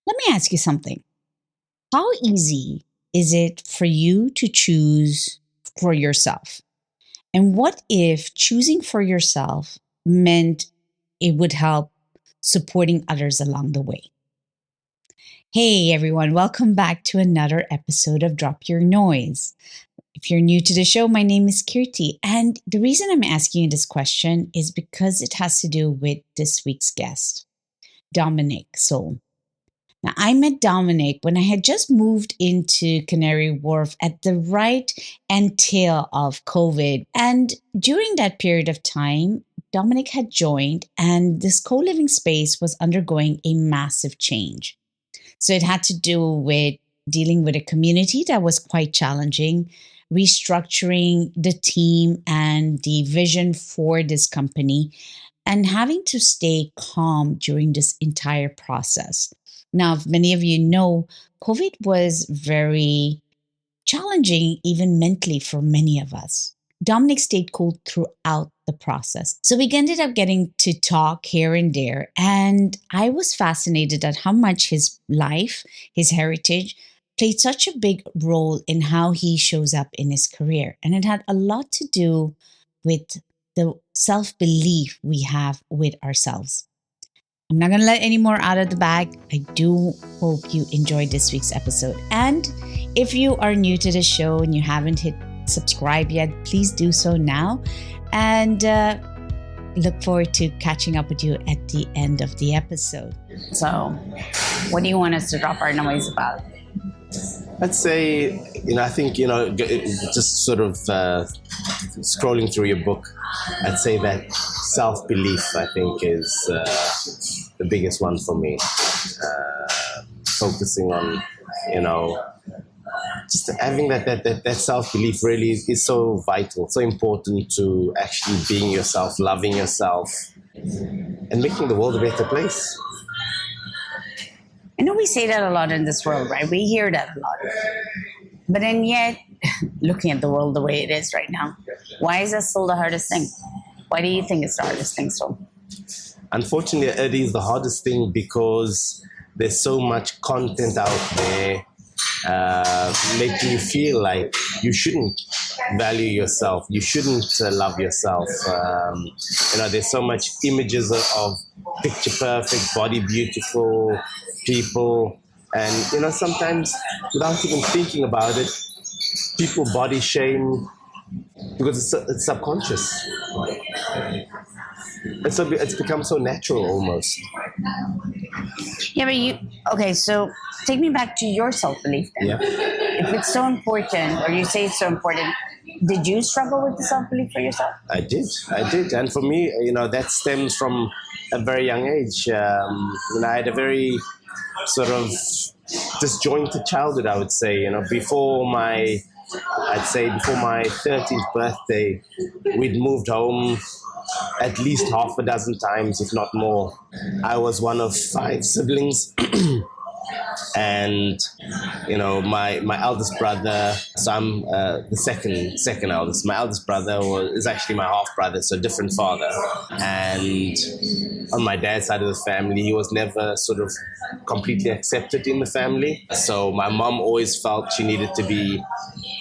Let me ask you something. How easy is it for you to choose for yourself? And what if choosing for yourself meant it would help supporting others along the way? Hey everyone, welcome back to another episode of Drop Your Noise. If you're new to the show, my name is Kirti, and the reason I'm asking you this question is because it has to do with this week's guest, Dominic Sauls. Now, I met Dominic when I had just moved into Canary Wharf at the right end tail of COVID. And during that period of time, Dominic had joined, and this co living space was undergoing a massive change. So it had to do with dealing with a community that was quite challenging, restructuring the team and the vision for this company, and having to stay calm during this entire process. Now, if many of you know, COVID was very challenging, even mentally, for many of us. Dominic stayed cool throughout the process. So we ended up getting to talk here and there. And I was fascinated at how much his life, his heritage, played such a big role in how he shows up in his career. And it had a lot to do with the self-belief we have with ourselves. I'm not going to let any more out of the bag. I do hope you enjoyed this week's episode. And if you are new to the show and you haven't hit subscribe yet, please do so now. And look forward to catching up with you at the end of the episode. So, what do you want us to drop our noise about? I'd say, I think, just sort of scrolling through your book, I'd say that self-belief, I think, is the biggest one for me. Focusing on, just having that self-belief really is so vital, so important to actually being yourself, loving yourself, and making the world a better place. I know we say that a lot in this world, right? We hear that a lot. But then yet, looking at the world the way it is right now, why is that still the hardest thing? Why do you think it's the hardest thing still? Unfortunately, it is the hardest thing because there's so much content out there making you feel like you shouldn't value yourself, you shouldn't love yourself. There's so much images of picture perfect, body beautiful people, and sometimes without even thinking about it, people body shame because it's subconscious. It's become so natural almost. Yeah, but so take me back to your self-belief then. Yeah. If it's so important, or you say it's so important, did you struggle with the self-belief for yourself? I did. And for me, that stems from a very young age. I had a very sort of disjointed childhood, I would say. Before my 13th birthday, we'd moved home at least half a dozen times, if not more. I was one of 5 siblings. And my eldest brother, so I'm the second eldest. My eldest brother is actually my half brother, so different father. And on my dad's side of the family, he was never sort of completely accepted in the family. So my mom always felt she needed to be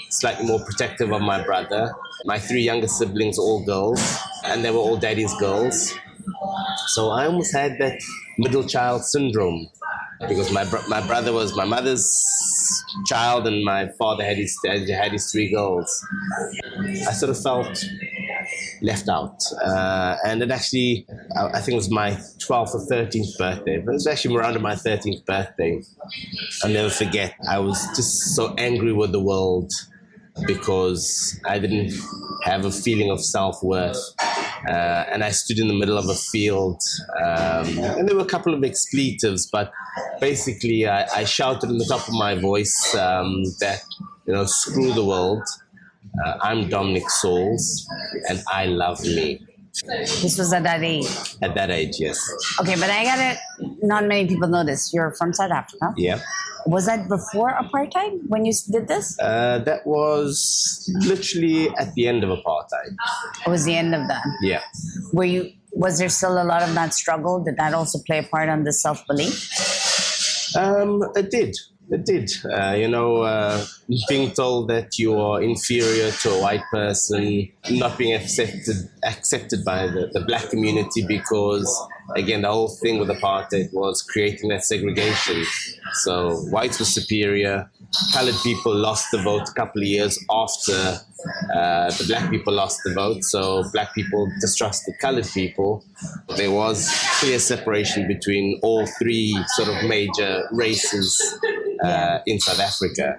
slightly more protective of my brother. My 3 younger siblings are all girls, and they were all daddy's girls. So I almost had that middle child syndrome, because my brother was my mother's child and my father had his 3 girls. I sort of felt left out. And it actually, I think it was my 12th or 13th birthday, but it was actually around my 13th birthday. I'll never forget, I was just so angry with the world because I didn't have a feeling of self-worth. And I stood in the middle of a field, and there were a couple of expletives, but basically I shouted in the top of my voice that, screw the world, I'm Dominic Sauls, and I love me. This was at that age? At that age, yes. Okay, but not many people know this. You're from South Africa. Yeah. Was that before apartheid when you did this? That was literally at the end of apartheid. It was the end of that? Yeah. Was there still a lot of that struggle? Did that also play a part on the self-belief? It did. It did. Being told that you are inferior to a white person, not being accepted by the black community because, again, the whole thing with apartheid was creating that segregation. So whites were superior. Colored people lost the vote a couple of years after the black people lost the vote. So black people distrusted colored people. There was clear separation between all three sort of major races in South Africa.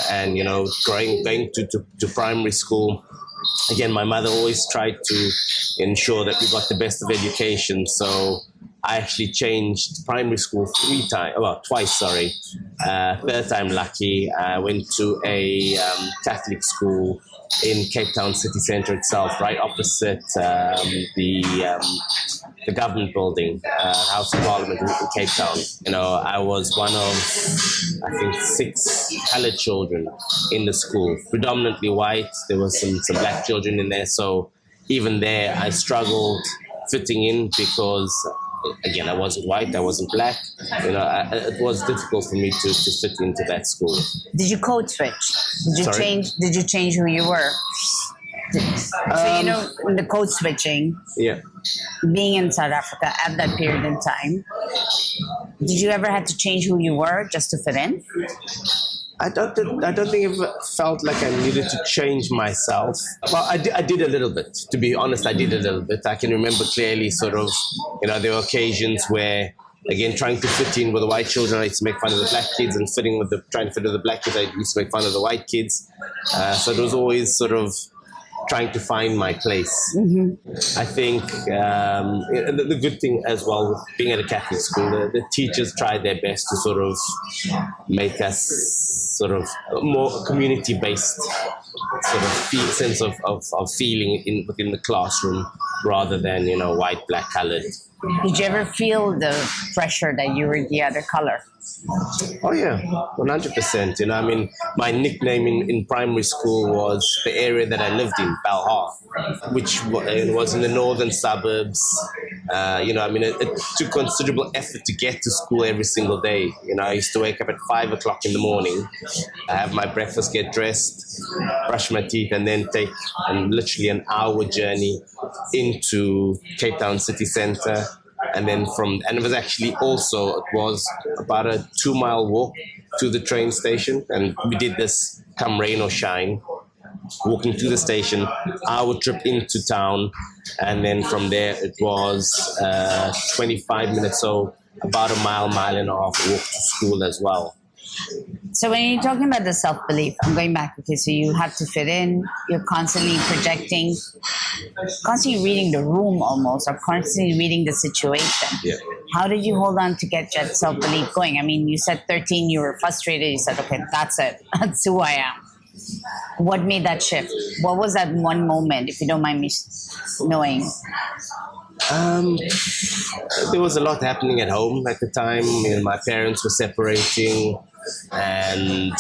And going to primary school, again, my mother always tried to ensure that we got the best of education. So I actually changed primary school twice. Third time lucky. I went to a Catholic school in Cape Town city centre itself, right opposite the government building, House of Parliament in Cape Town. I was one of, I think, 6 coloured children in the school, predominantly white. There was some black children in there. So even there, I struggled fitting in because, again, I wasn't white, I wasn't black. It was difficult for me to fit into that school. Did you code switch? Did you change who you were? In the code switching, being in South Africa at that period in time, did you ever have to change who you were just to fit in? I don't think it felt like I needed to change myself. Well, I did a little bit. To be honest, I did a little bit. I can remember clearly sort of, there were occasions where, again, trying to fit in with the white children, I used to make fun of the black kids, and trying to fit with the black kids, I used to make fun of the white kids. So it was always sort of trying to find my place. Mm-hmm. I think the good thing as well with being at a Catholic school, the teachers tried their best to sort of make us sort of more community-based sort of sense of feeling within the classroom rather than, white, black, colored. Did you ever feel the pressure that you were the other color? Oh yeah, 100%. My nickname in primary school was the area that I lived in, Balha, which was in the northern suburbs. It took considerable effort to get to school every single day. I used to wake up at 5 o'clock in the morning, have my breakfast, get dressed, brush my teeth, and then take literally an hour journey into Cape Town city centre. And then it was about a 2-mile walk to the train station. And we did this come rain or shine, walking to the station, hour trip into town. And then from there, it was 25 minutes, so about a mile and a half walk to school as well. So when you're talking about the self-belief, I'm going back, okay, so you have to fit in, you're constantly projecting, constantly reading the room almost, or constantly reading the situation. Yeah. How did you hold on to get that self-belief going? You said 13, you were frustrated, you said, okay, that's it, that's who I am. What made that shift? What was that one moment, if you don't mind me knowing? There was a lot happening at home at the time. My parents were separating, and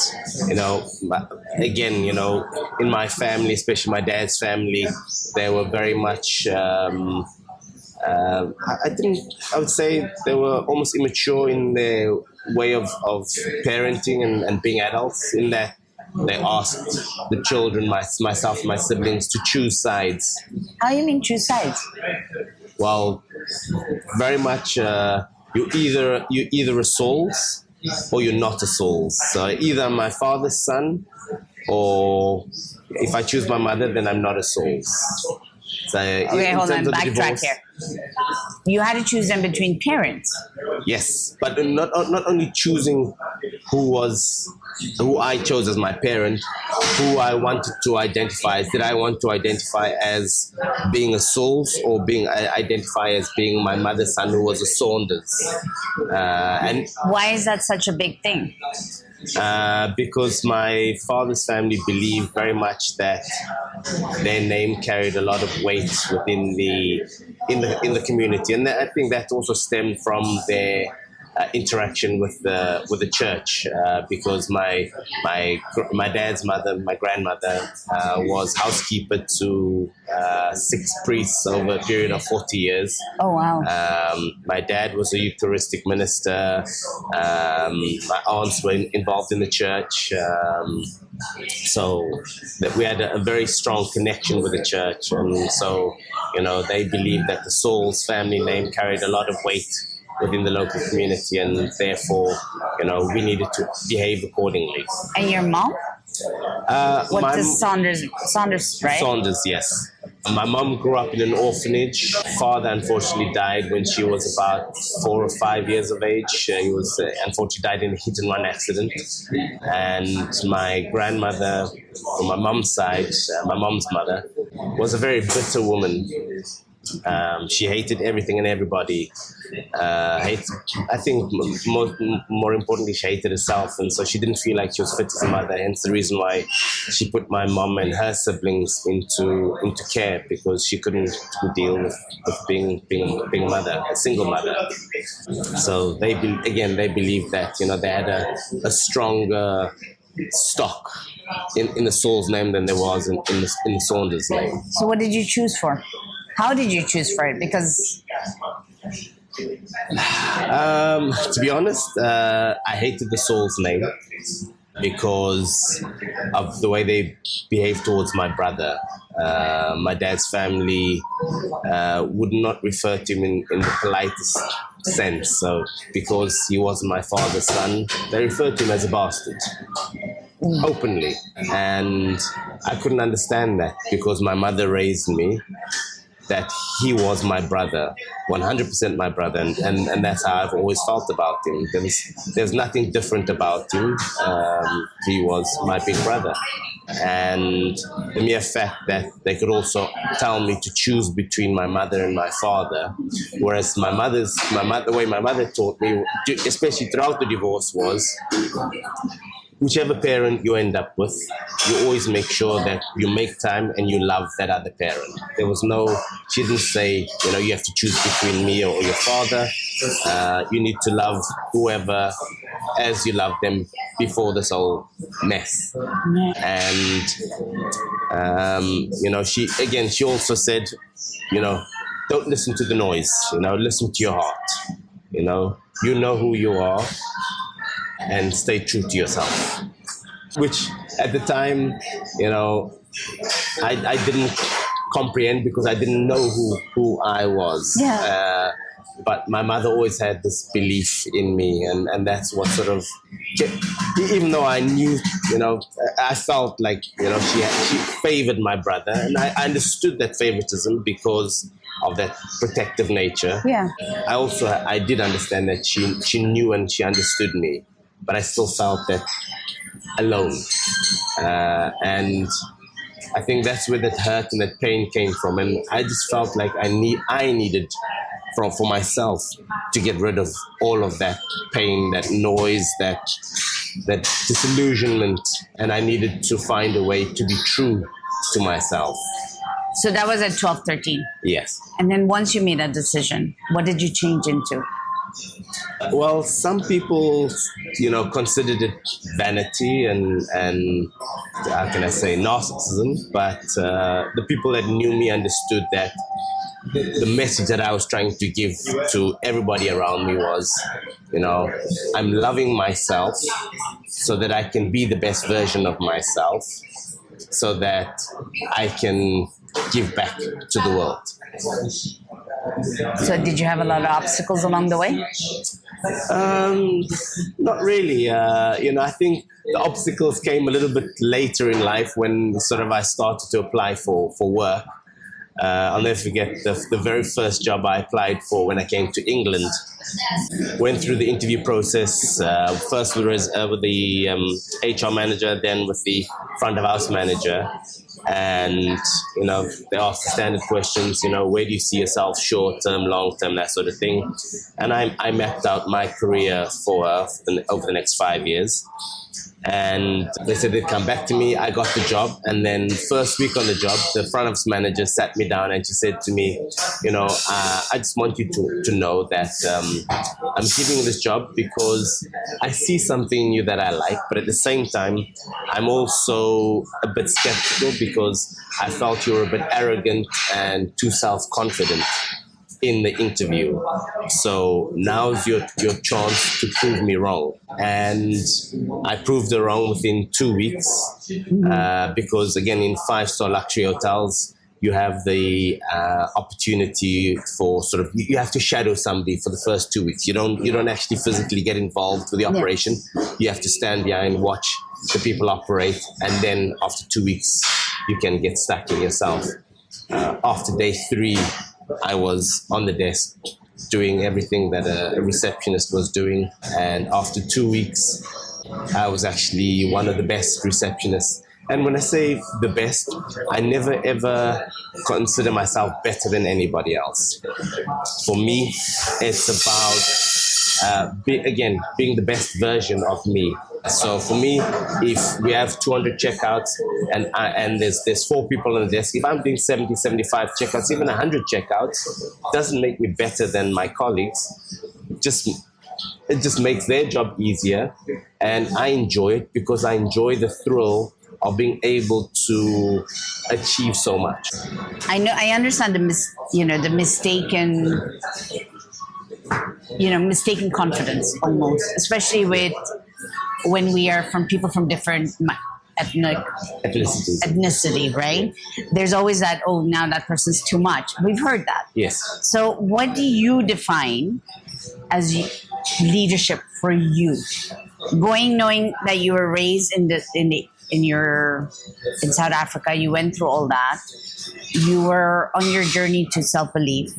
again, in my family, especially my dad's family, they were very much. I would say they were almost immature in their way of parenting and being adults. In that, they asked the children, myself, my siblings, to choose sides. How do you mean choose sides? Well, very much you're either a Sauls or you're not a Sauls. So either I'm my father's son, or if I choose my mother, then I'm not a Sauls. So okay, hold on, backtrack here. You had to choose them between parents. Yes, but not only choosing who I chose as my parent, who I wanted to identify as. Did I want to identify as being a Sauls, or identify as being my mother's son who was a Saunders? And why is that such a big thing? Because my father's family believed very much that their name carried a lot of weight within in the community, and I think that also stemmed from their interaction with the church because my dad's mother, my grandmother, was housekeeper to 6 priests over a period of 40 years. Oh, wow. My dad was a Eucharistic minister. My aunts were involved in the church. So that we had a very strong connection with the church. And so, they believed that the Sauls family name carried a lot of weight within the local community, and therefore, we needed to behave accordingly. And your mom? What is Saunders? Saunders, right? Saunders, yes. My mom grew up in an orphanage. Father unfortunately died when she was about 4 or 5 years of age. He was unfortunately died in a hit-and-run accident. And my grandmother, from my mom's side, my mom's mother, was a very bitter woman. She hated everything and everybody. I think more importantly, she hated herself, and so she didn't feel like she was fit as a mother. Hence the reason why she put my mom and her siblings into care, because she couldn't deal with being a mother, a single mother. So they believe that they had a stronger stock in the Sauls name than there was in the Saunders name. So what did you choose for? How did you choose for it? Because to be honest, I hated the Sauls name because of the way they behaved towards my brother. My dad's family would not refer to him in the politest sense. So because he wasn't my father's son, they referred to him as a bastard. Openly. And I couldn't understand that, because my mother raised me that he was my brother, 100% my brother, and that's how I've always felt about him. There's nothing different about him. He was my big brother. And the mere fact that they could also tell me to choose between my mother and my father, whereas the way my mother taught me, especially throughout the divorce, was whichever parent you end up with, you always make sure that you make time and you love that other parent. She didn't say, you have to choose between me or your father. You need to love whoever as you love them before this whole mess. And, she also said, don't listen to the noise, listen to your heart. You know who you are, and stay true to yourself. Which at the time, I didn't comprehend, because I didn't know who I was. Yeah. But my mother always had this belief in me, and that's what sort of, even though I knew, I felt like, she favored my brother, and I understood that favoritism because of that protective nature. Yeah. I did understand that she knew and she understood me, but I still felt that alone. And I think that's where that hurt and that pain came from. And I just felt like I needed for myself to get rid of all of that pain, that noise, that disillusionment. And I needed to find a way to be true to myself. So that was at 12, 13? Yes. And then once you made that decision, what did you change into? Well, some people, considered it vanity and how can I say, narcissism. But the people that knew me understood that the message that I was trying to give to everybody around me was, I'm loving myself so that I can be the best version of myself, so that I can give back to the world. So did you have a lot of obstacles along the way? Not really. I think the obstacles came a little bit later in life, when sort of I started to apply for work. I'll never forget the very first job I applied for when I came to England. Went through the interview process, first with the HR manager, then with the front of house manager. And, they asked the standard questions, where do you see yourself, short term, long term, that sort of thing. And I mapped out my career for her over the next 5 years. And they said they'd come back to me. I got the job, and then first week on the job, the front office manager sat me down and she said to me, I just want you to know that I'm giving you this job because I see something in you that I like, but at the same time, I'm also a bit skeptical because I felt you were a bit arrogant and too self-confident in the interview. So now's your chance to prove me wrong. And I proved her wrong within 2 weeks because, again, in five-star luxury hotels, you have the opportunity for you have to shadow somebody for the first 2 weeks. You don't actually physically get involved with the operation. You have to stand behind, watch the people operate, and then after 2 weeks, you can get stuck in yourself. After day 3, I was on the desk doing everything that a receptionist was doing. And after 2 weeks, I was actually one of the best receptionists. And when I say the best, I never ever consider myself better than anybody else. For me, it's about, being the best version of me. So for me, if we have 200 checkouts and there's 4 people on the desk, if I'm doing 70, 75 checkouts, even 100 checkouts, doesn't make me better than my colleagues. It just makes their job easier, and I enjoy it because I enjoy the thrill of being able to achieve so much. I understand the mistaken confidence almost, especially when we are from people from different ethnicity, right? There's always that, oh, now that person's too much. We've heard that. Yes. So what do you define as leadership for you? Knowing that you were raised in South Africa, you went through all that. You were on your journey to self-belief.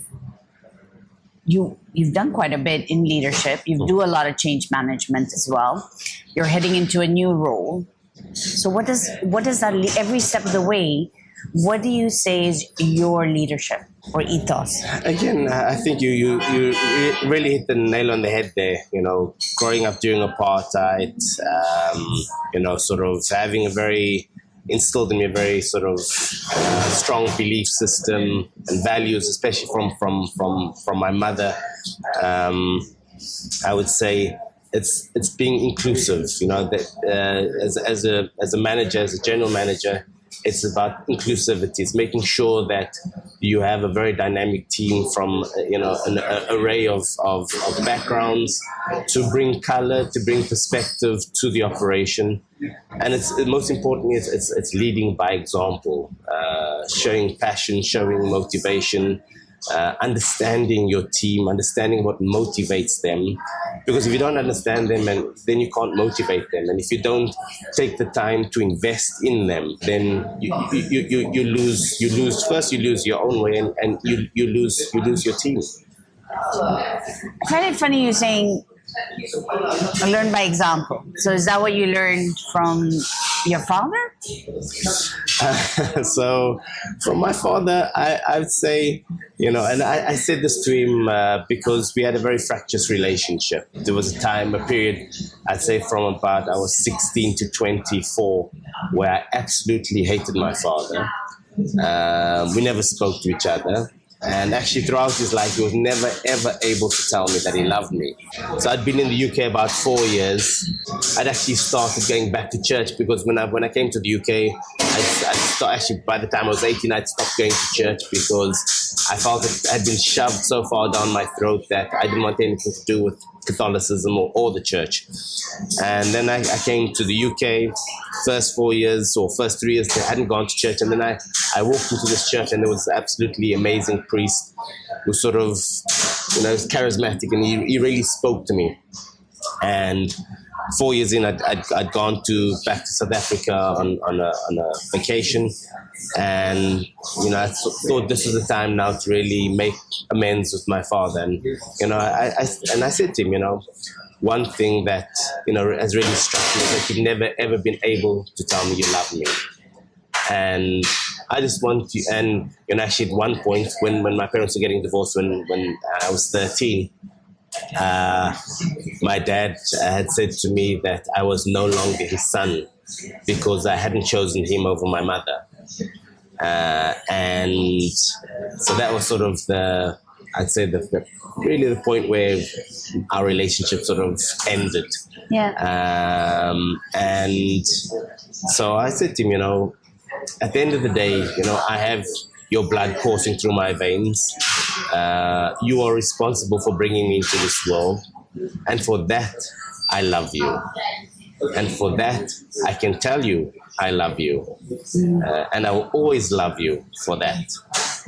You've done quite a bit in leadership. You do a lot of change management as well. You're heading into a new role. So what does that every step of the way? What do you say is your leadership or ethos? Again, I think you really hit the nail on the head there. Growing up during apartheid, having instilled in me a very strong belief system and values, especially from my mother. I would say it's being inclusive. That as a manager, as a general manager, it's about inclusivity. It's making sure that you have a very dynamic team from an array of backgrounds to bring color, to bring perspective to the operation. And it's most importantly, it's leading by example, showing passion, showing motivation, understanding your team, understanding what motivates them. Because if you don't understand them, then you can't motivate them. And if you don't take the time to invest in them, then you lose. First, you lose your own way, and you lose your team. I find it funny you saying learn by example. So is that what you learned from your father? So from my father, I would say, and I said this to him because we had a very fractious relationship. There was a period, I'd say from about I was 16 to 24, where I absolutely hated my father. We never spoke to each other. And actually throughout his life, he was never, ever able to tell me that he loved me. So I'd been in the UK about 4 years. I'd actually started going back to church because when I came to the UK, actually by the time I was 18, I'd stopped going to church because I felt it had been shoved so far down my throat that I didn't want anything to do with Catholicism or the church. And then I came to the UK. First 4 years or first 3 years, I hadn't gone to church. And then I walked into this church and there was an absolutely amazing priest who was charismatic, and he really spoke to me. And 4 years in, I'd gone back to South Africa on a vacation, and I thought this was the time now to really make amends with my father. And I said to him, one thing that has really struck me is that you've never ever been able to tell me you love me, and I just want you. And actually, at one point when my parents were getting divorced, when I was 13. My dad had said to me that I was no longer his son because I hadn't chosen him over my mother. And so that was sort of I'd say really the point where our relationship sort of ended. Yeah. And so I said to him, at the end of the day, I have your blood coursing through my veins. You are responsible for bringing me into this world. And for that, I love you. And for that, I can tell you I love you. And I will always love you for that.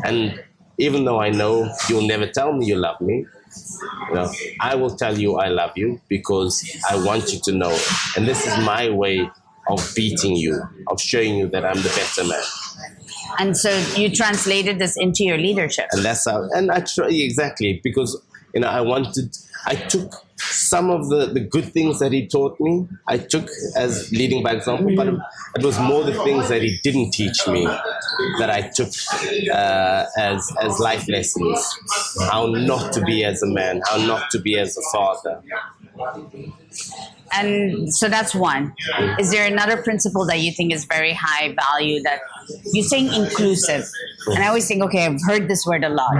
And even though I know you'll never tell me you love me, I will tell you I love you because I want you to know. And this is my way of beating you, of showing you that I'm the better man. And so you translated this into your leadership. And that's how, and actually, exactly, because, I took some of the good things that he taught me, I took as leading by example, but it was more the things that he didn't teach me that I took as life lessons. How not to be as a man, how not to be as a father. And so that's one. Is there another principle that you think is very high value that you're saying inclusive? And I always think, okay, I've heard this word a lot.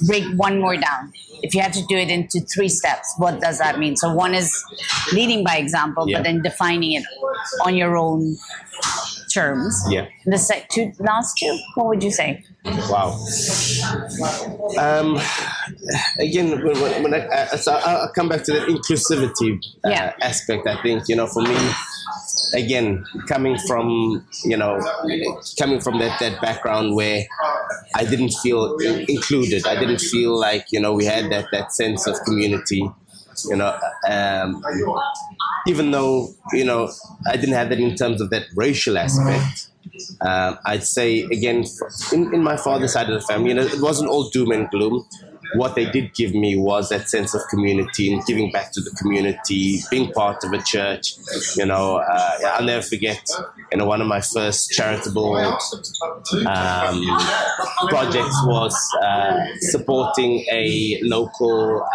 Break one more down. If you had to do it into 3 steps, what does that mean? So one is leading by example, but then defining it on your own terms. Yeah. The last two, what would you say? Wow. Again, so I'll come back to the inclusivity aspect. I think, for me, again, coming from that background where I didn't feel included, I didn't feel like, we had that sense of community, even though, I didn't have that in terms of that racial aspect. I'd say, again, in my father's side of the family, it wasn't all doom and gloom. What they did give me was that sense of community and giving back to the community, being part of a church. I'll never forget, one of my first charitable projects was supporting a local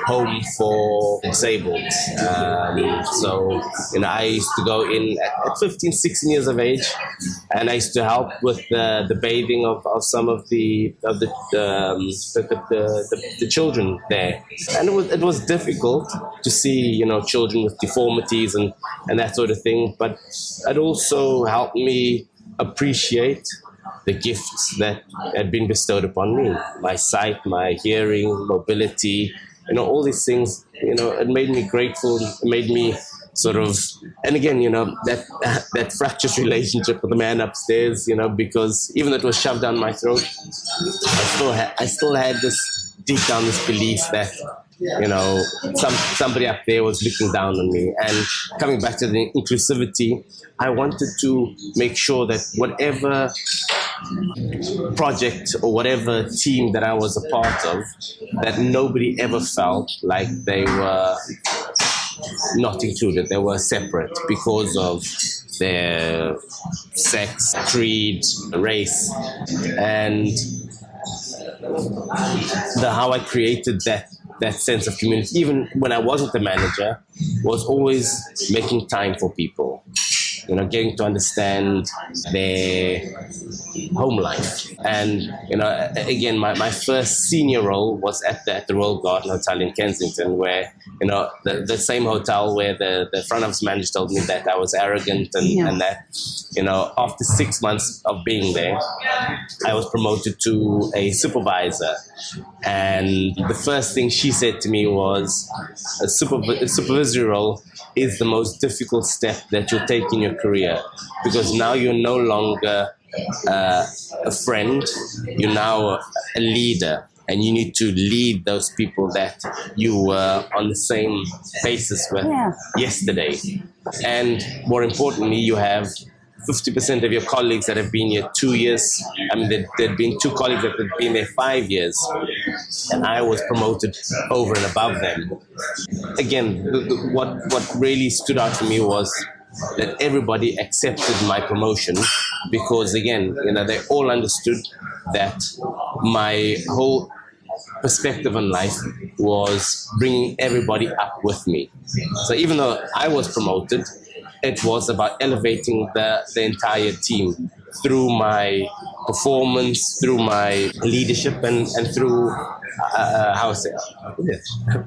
home for disabled. So I used to go in at 15, 16 years of age, and I used to help with the bathing of some of the children there, and it was difficult to see children with deformities and that sort of thing, but it also helped me appreciate the gifts that had been bestowed upon me, my sight, my hearing, mobility, all these things. It made me grateful. It made me sort of, and again, that fractious relationship with the man upstairs, because even though it was shoved down my throat, I still had this deep down this belief that, somebody up there was looking down on me. And coming back to the inclusivity, I wanted to make sure that whatever project or whatever team that I was a part of, that nobody ever felt like they were not included. They were separate because of their sex, creed, race, and how I created that sense of community, even when I wasn't the manager, was always making time for people. Getting to understand their home life. And, again, my first senior role was at the Royal Garden Hotel in Kensington, where, the same hotel where the front office manager told me that I was arrogant and that, after 6 months of being there, I was promoted to a supervisor. And the first thing she said to me was, a supervisory role is the most difficult step that you'll take in your career, because now you're no longer a friend, you're now a leader, and you need to lead those people that you were on the same basis with yesterday. And more importantly, you have 50% of your colleagues that have been here 2 years. I mean, there'd been 2 colleagues that had been there 5 years, and I was promoted over and above them. Again, what really stood out for me was that everybody accepted my promotion, because again, they all understood that my whole perspective on life was bringing everybody up with me. So even though I was promoted, it was about elevating the entire team through my performance, through my leadership, and through how I say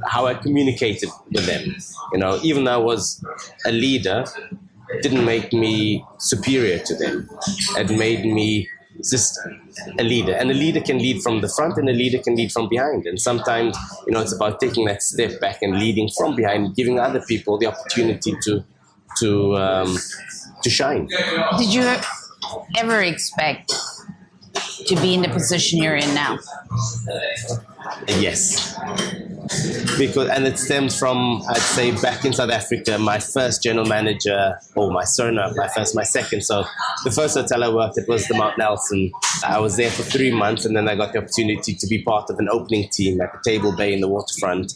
how I communicated with them. Even though I was a leader, didn't make me superior to them. It made me just a leader. And a leader can lead from the front and a leader can lead from behind. And sometimes, it's about taking that step back and leading from behind, giving other people the opportunity to shine. Did you ever expect to be in the position you're in now? Yes. And it stems from, I'd say, back in South Africa, my first general manager, my second. So the first hotel I worked at was the Mount Nelson. I was there for 3 months, and then I got the opportunity to be part of an opening team at the Table Bay in the waterfront.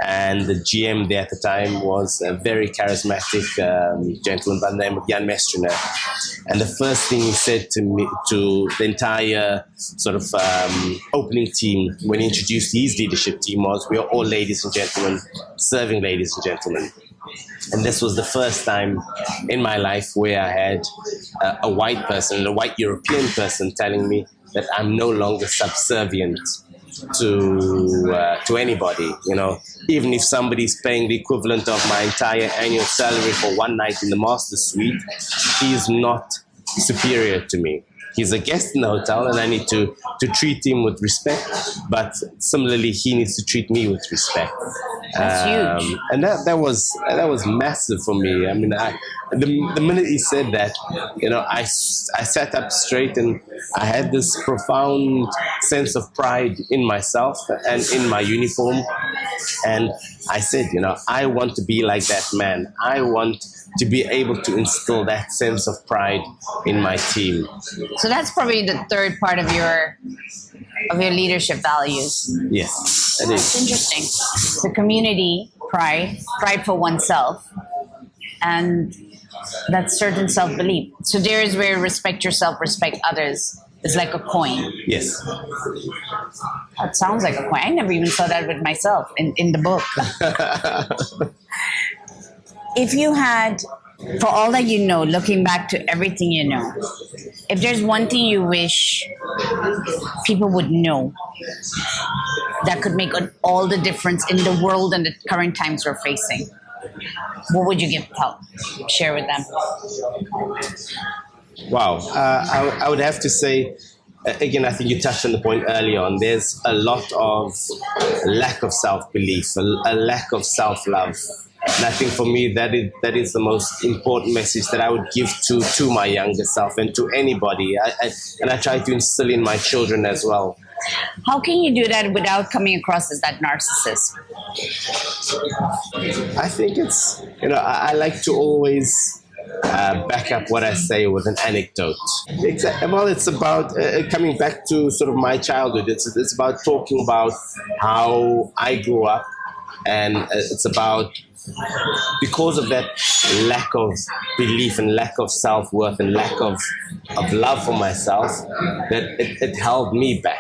And the GM there at the time was a very charismatic gentleman by the name of Jan Mestriner. And the first thing he said to me, to the entire sort of opening team when he introduced his leadership team, was, "We are all ladies and gentlemen, serving ladies and gentlemen." And this was the first time in my life where I had a white person, a white European person, telling me that I'm no longer subservient to anybody. Even if somebody's paying the equivalent of my entire annual salary for one night in the master suite, he's not superior to me. He's a guest in the hotel, and I need to treat him with respect. But similarly, he needs to treat me with respect. That's huge. And that was massive for me. I mean, the minute he said that, I sat up straight, and I had this profound sense of pride in myself and in my uniform. And I said, I want to be like that man. I want to be able to instill that sense of pride in my team. So that's probably the third part of your leadership values. Yes, it That's is. interesting. The community, pride for oneself, and that certain self-belief. So there is where respect yourself, respect others is like a coin. Yes. That sounds like a coin. I never even saw that with myself in the book. If you had, for all that you know, looking back to everything you know, if there's one thing you wish people would know that could make all the difference in the world and the current times we're facing, what would you share with them? Wow. I would have to say, again, I think you touched on the point early on. There's a lot of lack of self-belief, a lack of self-love. And I think for me, that is the most important message that I would give to my younger self and to anybody. And I try to instill in my children as well. How can you do that without coming across as that narcissist? I think it's, I like to always back up what I say with an anecdote. Well, it's about coming back to sort of my childhood. It's about talking about how I grew up, and it's about, because of that lack of belief and lack of self-worth and lack of love for myself, that it held me back.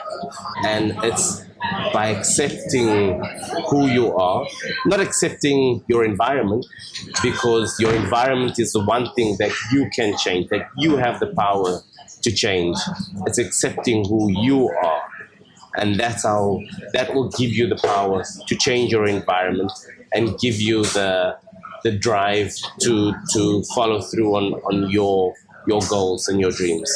And it's by accepting who you are, not accepting your environment, because your environment is the one thing that you can change, that you have the power to change. It's accepting who you are. And that will give you the power to change your environment and give you the drive to follow through on your goals and your dreams.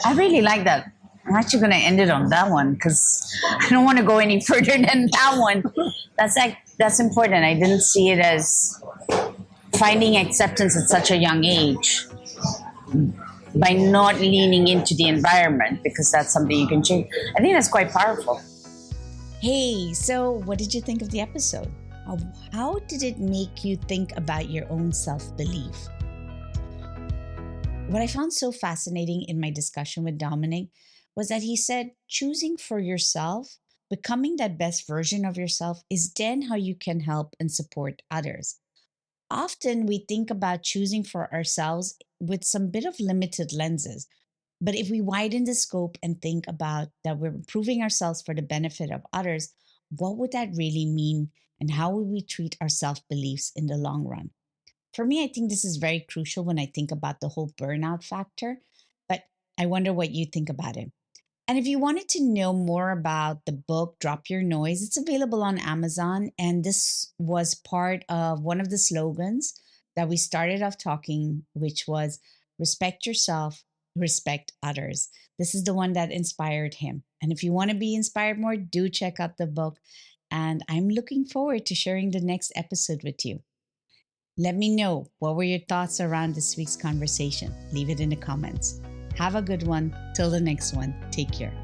I really like that. I'm actually going to end it on that one because I don't want to go any further than that one. That's important. I didn't see it as finding acceptance at such a young age by not leaning into the environment, because that's something you can change. I think that's quite powerful. Hey, so what did you think of the episode? How did it make you think about your own self-belief? What I found so fascinating in my discussion with Dominic was that he said choosing for yourself, becoming that best version of yourself, is then how you can help and support others. Often we think about choosing for ourselves with some bit of limited lenses. But if we widen the scope and think about that we're improving ourselves for the benefit of others, what would that really mean? And how would we treat our self beliefs in the long run? For me, I think this is very crucial when I think about the whole burnout factor, but I wonder what you think about it. And if you wanted to know more about the book, Drop Your Noise, it's available on Amazon. And this was part of one of the slogans that we started off talking, which was respect yourself, respect others. This is the one that inspired him. And if you want to be inspired more, do check out the book. And I'm looking forward to sharing the next episode with you. Let me know what were your thoughts around this week's conversation. Leave it in the comments. Have a good one. Till the next one. Take care.